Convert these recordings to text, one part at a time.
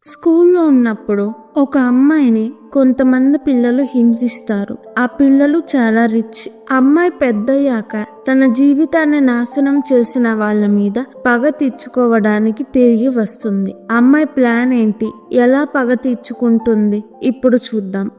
స్కూల్లో ఉన్నప్పుడు ఒక అమ్మాయిని కొంతమంది పిల్లలు హింసిస్తారు. ఆ పిల్లలు చాలా రిచ్. అమ్మాయి పెద్దయ్యాక తన జీవితాన్ని నాశనం చేసిన వాళ్ళ మీద పగ తీర్చుకోవడానికి తిరిగి వస్తుంది. అమ్మాయి ప్లాన్ ఏంటి, ఎలా పగ తీర్చుకుంటుంది ఇప్పుడు చూద్దాం.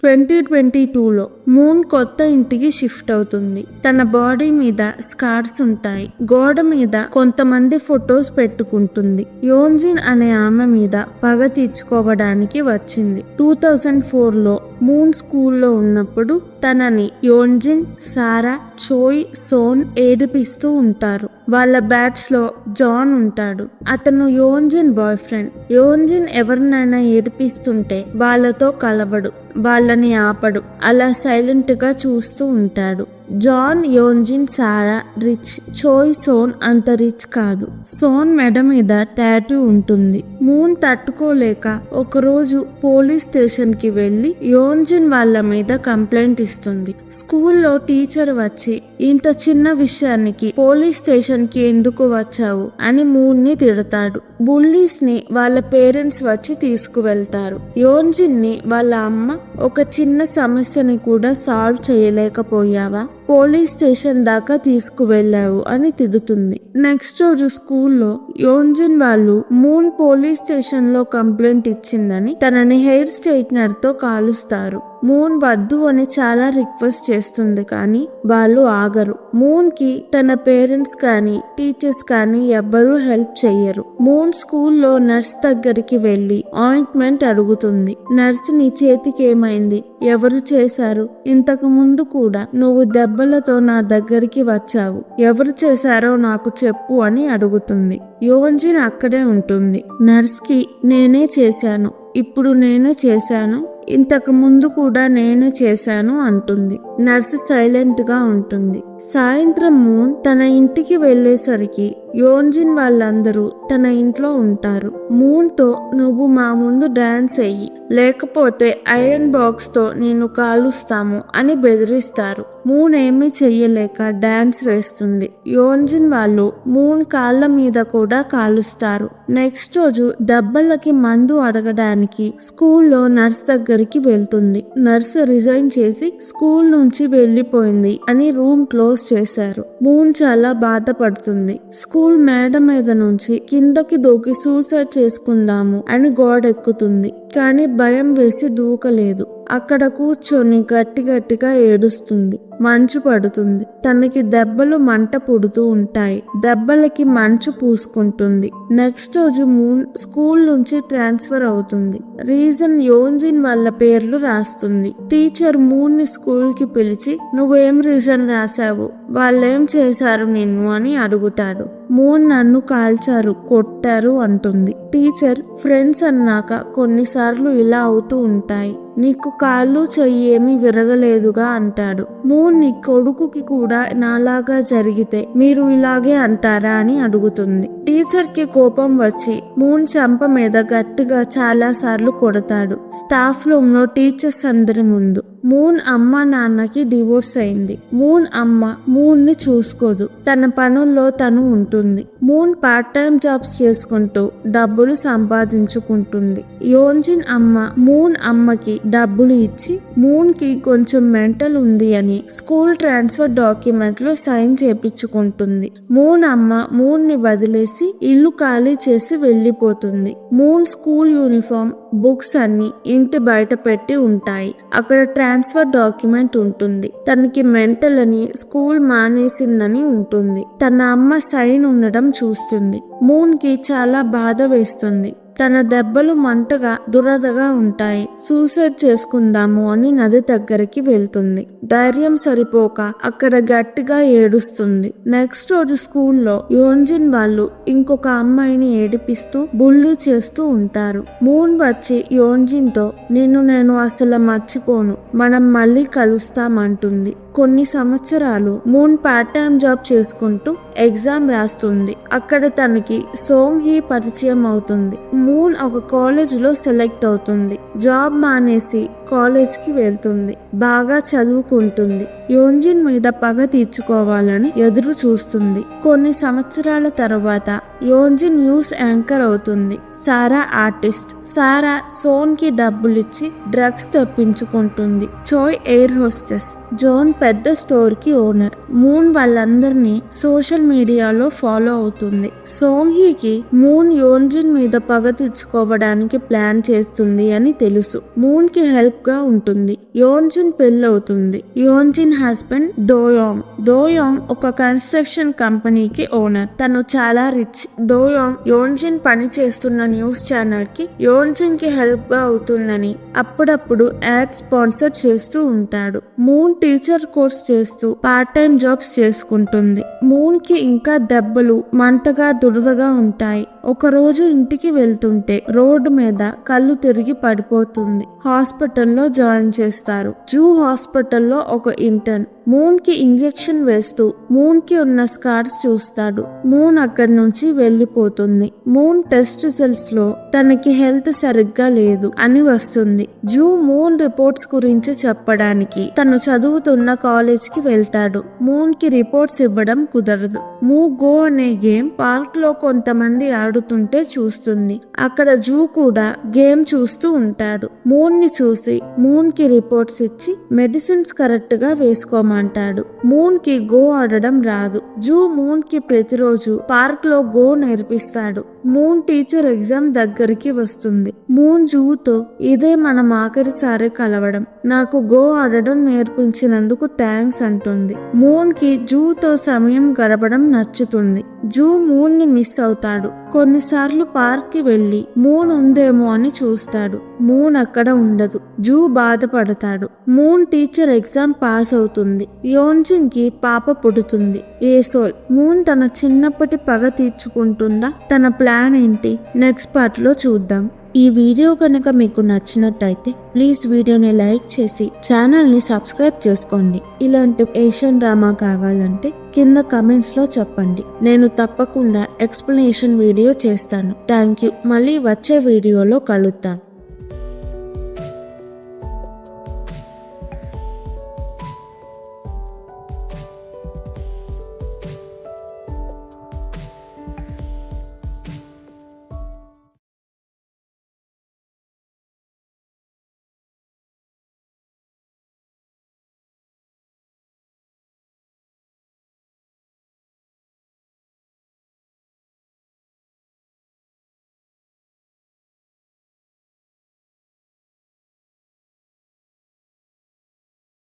(2022) మూన్ కొత్త ఇంటికి షిఫ్ట్ అవుతుంది. తన బాడీ మీద స్కార్స్ ఉంటాయి. గోడ మీద కొంతమంది ఫొటోస్ పెట్టుకుంటుంది. యోన్జిన్ అనే ఆమె మీద పగ తీర్చుకోవడానికి వచ్చింది. 2004లో మూన్ స్కూల్లో ఉన్నప్పుడు తనని యోన్జిన్, సారా, చోయ్, సోన్ ఏడిపిస్తూ ఉంటారు. వాళ్ళ బ్యాచ్ లో జాన్ ఉంటాడు. అతను యోన్జిన్ బాయ్ ఫ్రెండ్. యోన్జిన్ ఎవరినైనా ఏడిపిస్తుంటే వాళ్ళతో కలవడు, వాళ్ళని ఆపడు, అలా సైలెంట్ గా చూస్తూ ఉంటాడు. జాన్, యోన్జిన్, సారా రిచ్. చోయ్, సోన్ అంత రిచ్ కాదు. సోన్ మెడ మీద టాటూ ఉంటుంది. మూన్ తట్టుకోలేక ఒకరోజు పోలీస్ స్టేషన్ కి వెళ్లి యోన్జిన్ వాళ్ళ మీద కంప్లైంట్ ఇస్తుంది. స్కూల్లో టీచర్ వచ్చి ఇంత చిన్న విషయానికి పోలీస్ స్టేషన్ కి ఎందుకు వచ్చావు అని మూన్ ని తిడతాడు. బుల్లీస్ ని వాళ్ళ పేరెంట్స్ వచ్చి తీసుకువెళ్తారు. యోన్జిన్ ని వాళ్ళ అమ్మ ఒక చిన్న సమస్యని కూడా సాల్వ్ చేయలేకపోయావా, పోలీస్ స్టేషన్ దాకా తీసుకువెళ్ళావు అని తిడుతుంది. నెక్స్ట్ రోజు స్కూల్లో యోన్జిన్ వాళ్ళు మూన్ పోలీస్ స్టేషన్ లో కంప్లైంట్ ఇచ్చిందని తనని హెయిర్ స్ట్రైట్నర్ తో కాలుస్తారు. మూన్ వద్దు అని చాలా రిక్వెస్ట్ చేస్తుంది, కానీ వాళ్ళు ఆగరు. మూన్ కి తన పేరెంట్స్ కానీ టీచర్స్ కానీ ఎవ్వరూ హెల్ప్ చెయ్యరు. మూన్ స్కూల్లో నర్స్ దగ్గరికి వెళ్లి ఆయింట్మెంట్ అడుగుతుంది. నర్స్, నీ చేతికి ఏమైంది, ఎవరు చేశారు, ఇంతకు ముందు కూడా నువ్వు దెబ్బలతో నా దగ్గరికి వచ్చావు, ఎవరు చేశారో నాకు చెప్పు అని అడుగుతుంది. యోన్జిన్ అక్కడే ఉంటుంది. నర్స్ కి నేనే చేశాను, ఇప్పుడు నేనే చేశాను, ఇంతకు ముందు కూడా నేనే చేశాను అంటుంది. నర్సు సైలెంట్ గా ఉంటుంది. సాయంత్రం మూన్ తన ఇంటికి వెళ్లేసరికి యోన్జిన్ వాళ్ళందరూ తన ఇంట్లో ఉంటారు. మూన్ తో నువ్వు మా ముందు డాన్స్ చెయ్యి, లేకపోతే ఐరన్ బాక్స్ తో నేను కాలుస్తాము అని బెదిరిస్తారు. మూన్ ఏమీ చెయ్యలేక డాన్స్ వేస్తుంది. యోన్జిన్ వాళ్ళు మూన్ కాళ్ళ మీద కూడా కాలుస్తారు. నెక్స్ట్ రోజు దెబ్బలకి మందు అడగడానికి స్కూల్లో నర్స్ దగ్గరికి వెళ్తుంది. నర్స్ రిజైన్ చేసి స్కూల్ నుంచి వెళ్లిపోయింది అని రూమ్ క్లోజ్ చేశారు. మూన్ చాలా బాధపడుతుంది. స్కూల్ మేడ మీద నుంచి కిందకి దూకి సూసైడ్ చేసుకుందాము అని గోడెక్కుతుంది, కానీ భయం వేసి దూకలేదు. అక్కడ కూర్చొని గట్టిగా ఏడుస్తుంది. మంచు పడుతుంది. తనకి దెబ్బలు మంట పుడుతూ ఉంటాయి. దెబ్బలకి మంచు పూసుకుంటుంది. నెక్స్ట్ రోజు మూన్ స్కూల్ నుంచి ట్రాన్స్ఫర్ అవుతుంది. రీజన్ యోన్జిన్ వాళ్ళ పేర్లు రాస్తుంది. టీచర్ మూన్ ని స్కూల్ కి పిలిచి నువ్వేం రీజన్ రాశావు, వాళ్ళేం చేశారు నిన్ను అని అడుగుతాడు. మూన్ నన్ను కాల్చారు, కొట్టారు అంటుంది. టీచర్ ఫ్రెండ్స్ అన్నాక కొన్నిసార్లు ఇలా అవుతూ ఉంటాయి, నీకు కాళ్ళు చెయ్యి ఏమీ విరగలేదుగా అంటాడు. మూన్ నీ కొడుకుకి కూడా నాలాగా జరిగితే మీరు ఇలాగే అంటారా అని అడుగుతుంది. టీచర్ కి కోపం వచ్చి మూన్ చెంప మీద గట్టిగా చాలా సార్లు కొడతాడు. స్టాఫ్ రూమ్ లో టీచర్స్ అందరి ముందు. మూన్ అమ్మ నాన్నకి డివోర్స్ అయింది. మూన్ అమ్మ మూన్ ని చూసుకోదు, తన పనుల్లో తను ఉంటుంది. మూన్ పార్ట్ టైం జాబ్స్ చేసుకుంటూ డబ్బులు సంపాదించుకుంటుంది. యోన్జిన్ అమ్మ మూన్ అమ్మకి డబ్బులు ఇచ్చి మూన్ కి కొంచెం మెంటల్ ఉంది అని స్కూల్ ట్రాన్స్ఫర్ డాక్యుమెంట్ లో సైన్ చేపించుకుంటుంది. మూన్ అమ్మ మూన్ ని వదిలేసి ఇల్లు ఖాళీ చేసి వెళ్లిపోతుంది. మూన్ స్కూల్ యూనిఫామ్, బుక్స్ అన్ని ఇంటి బయట పెట్టి ఉంటాయి. అక్కడ ట్రాన్స్ఫర్ డాక్యుమెంట్ ఉంటుంది. తనకి మెంటల్ అని స్కూల్ మానేసిందని ఉంటుంది. తన అమ్మ సైన్ ఉండడం చూస్తుంది. మూన్ కి చాలా బాధ వేస్తుంది. తన దెబ్బలు మంటగా దురదగా ఉంటాయి. సూసైడ్ చేసుకుందాము అని నది దగ్గరికి వెళ్తుంది. ధైర్యం సరిపోక అక్కడ గట్టిగా ఏడుస్తుంది. నెక్స్ట్ రోజు స్కూల్లో యోన్జిన్ వాళ్ళు ఇంకొక అమ్మాయిని ఏడిపిస్తూ బుల్లీ చేస్తూ ఉంటారు. మూన్ వచ్చి యోన్జిన్ తో నేను అసలు మర్చిపోను, మనం మళ్ళీ కలుస్తామంటుంది. కొన్ని సంవత్సరాలు మూన్ పార్ట్ టైం జాబ్ చేసుకుంటూ ఎగ్జామ్ రాస్తుంది. అక్కడ తనకి సోంగ్ హీ పరిచయం అవుతుంది. మూన్ ఒక కాలేజ్ లో సెలెక్ట్ అవుతుంది. జాబ్ మానేసి కాలేజ్కి వెళ్తుంది. బాగా చదువుకుంటుంది. యోంజిన్ మీద పగ తీర్చుకోవాలని ఎదురు చూస్తుంది. కొన్ని సంవత్సరాల తర్వాత యోంజిన్ న్యూస్ యాంకర్ అవుతుంది. సారా ఆర్టిస్ట్. సారా సోన్కి డబ్బులిచ్చి డ్రగ్స్ తెప్పించుకుంటుంది. Choi air hostess. జోన్ పెద్ద స్టోర్కి ఓనర్. మూన్ వాళ్ళందరినీ సోషల్ మీడియాలో ఫాలో అవుతుంది. సోంహీకి మూన్ యోంజిన్ మీద పగ తీర్చుకోవడానికి ప్లాన్ చేస్తుంది అని తెలుసు. మూన్ కి హెల్ప్ గా ఉంటుంది. యోంజిన్ పెళ్ళవుతుంది. యోంజిన్ హస్బెండ్ దోయాంగ్ ఒక కన్స్ట్రక్షన్ కంపెనీకి ఓనర్. తను చాలా రిచ్. దోయాంగ్ యోంజిన్ పని చేస్తున్న న్యూస్ ఛానల్ కి యోంజిన్ కి హెల్ప్ గా అవుతుందని అప్పుడప్పుడు యాడ్ స్పాన్సర్ చేస్తూ ఉంటాడు. మూన్ టీచర్ కోర్స్ చేస్తూ పార్ట్ టైం జాబ్స్ చేసుకుంటుంది. మూన్ కి ఇంకా దెబ్బలు మంటగా దురదగా ఉంటాయి. ఒకరోజు ఇంటికి వెళ్తుంటే రోడ్డు మీద కళ్ళు తిరిగి పడిపోతుంది. హాస్పిటల్లో జాయిన్ చేస్తారు. జూ హాస్పిటల్లో ఒక ఇంటర్న్ మూన్ కి ఇంజెక్షన్ వేస్తూ మూన్ కి ఉన్న స్కార్స్ చూస్తాడు. మూన్ అక్కడి నుంచి వెళ్లిపోతుంది. మూన్ టెస్ట్ రిజల్ట్స్ లో తనకి హెల్త్ సరిగ్గా లేదు అని వస్తుంది. జూ మూన్ రిపోర్ట్స్ గురించి చెప్పడానికి తను చదువుతున్న కాలేజ్ కి వెళ్తాడు. మూన్ కి రిపోర్ట్స్ ఇవ్వడం కుదరదు. గో అనే గేమ్ పార్క్ లో కొంతమంది ఆడుతుంటే చూస్తుంది. అక్కడ జూ కూడా గేమ్ చూస్తూ ఉంటాడు. మూన్ ని చూసి మూన్ కి రిపోర్ట్స్ ఇచ్చి మెడిసిన్స్ కరెక్ట్ గా వేసుకోమంటాడు. మూన్ కి గో ఆడడం రాదు. జూ మూన్ కి ప్రతిరోజు పార్క్ లో గో నేర్పిస్తాడు. మూన్ టీచర్ ఎగ్జామ్ దగ్గరికి వస్తుంది. మూన్ జూతో ఇదే మనం ఆఖరిసారి కలవడం. నాకు గో ఆడడం నేర్పించినందుకు థ్యాంక్స్ అంటుంది. మూన్ కి జూతో సమయం గడపడం నచ్చుతుంది. జూ మూన్ ని మిస్ అవుతాడు. కొన్నిసార్లు పార్క్ కి వెళ్లి మూన్ ఉందేమో అని చూస్తాడు. మూన్ అక్కడ ఉండదు. జూ బాధపడతాడు. మూన్ టీచర్ ఎగ్జామ్ పాస్ అవుతుంది. యోంజిన్ కి పాప పుడుతుంది. ఏసోల్. మూన్ తన చిన్నప్పటి పగ తీర్చుకుంటుందా? తన ప్లాన్ ఏంటి? నెక్స్ట్ పార్ట్ లో చూద్దాం. ఈ వీడియో కనుక మీకు నచ్చినట్టయితే ప్లీజ్ వీడియోని లైక్ చేసి ఛానల్ని సబ్స్క్రైబ్ చేసుకోండి. ఇలాంటి ఏషియన్ డ్రామా కావాలంటే కింద కమెంట్స్ లో చెప్పండి. నేను తప్పకుండా ఎక్స్ప్లెనేషన్ వీడియో చేస్తాను. Thank you. మళ్ళీ వచ్చే వీడియోలో కలుద్దాం.